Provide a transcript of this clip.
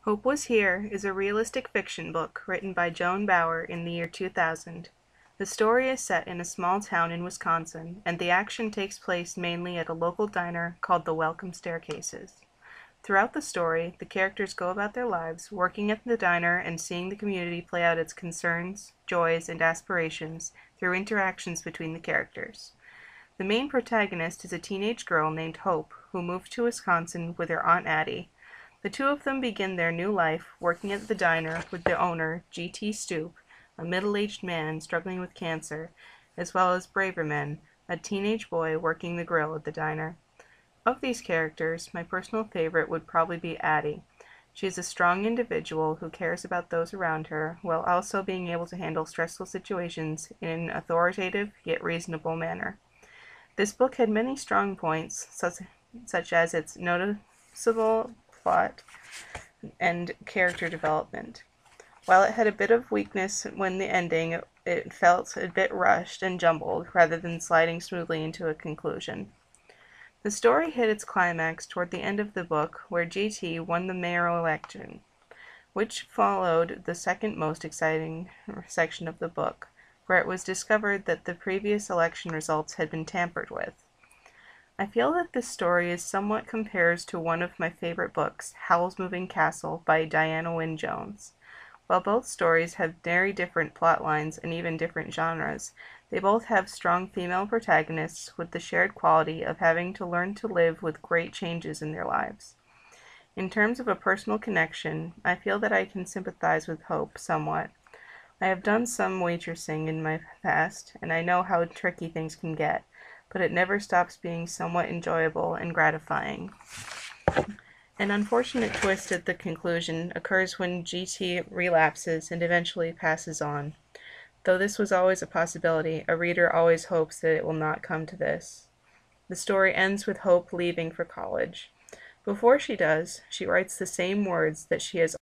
Hope Was Here is a realistic fiction book written by Joan Bauer in the year 2000. The story is set in a small town in Wisconsin, and the action takes place mainly at a local diner called the Welcome Staircases. Throughout the story, the characters go about their lives, working at the diner and seeing the community play out its concerns, joys, and aspirations through interactions between the characters. The main protagonist is a teenage girl named Hope, who moved to Wisconsin with her Aunt Addie. The two of them begin their new life working at the diner with the owner, G.T. Stoop, a middle-aged man struggling with cancer, as well as Braverman, a teenage boy working the grill at the diner. Of these characters, my personal favorite would probably be Addie. She is a strong individual who cares about those around her, while also being able to handle stressful situations in an authoritative yet reasonable manner. This book had many strong points, such as its noticeable plot and character development. While it had a bit of weakness when the ending, it felt a bit rushed and jumbled rather than sliding smoothly into a conclusion. The story hit its climax toward the end of the book, where GT won the mayoral election, which followed the second most exciting section of the book, where it was discovered that the previous election results had been tampered with. I feel that this story somewhat compares to one of my favorite books, Howl's Moving Castle by Diana Wynne Jones. While both stories have very different plot lines and even different genres, they both have strong female protagonists with the shared quality of having to learn to live with great changes in their lives. In terms of a personal connection, I feel that I can sympathize with Hope somewhat. I have done some waitressing in my past, and I know how tricky things can get, but it never stops being somewhat enjoyable and gratifying. An unfortunate twist at the conclusion occurs when GT relapses and eventually passes on. Though this was always a possibility, a reader always hopes that it will not come to this. The story ends with Hope leaving for college. Before she does, she writes the same words that she has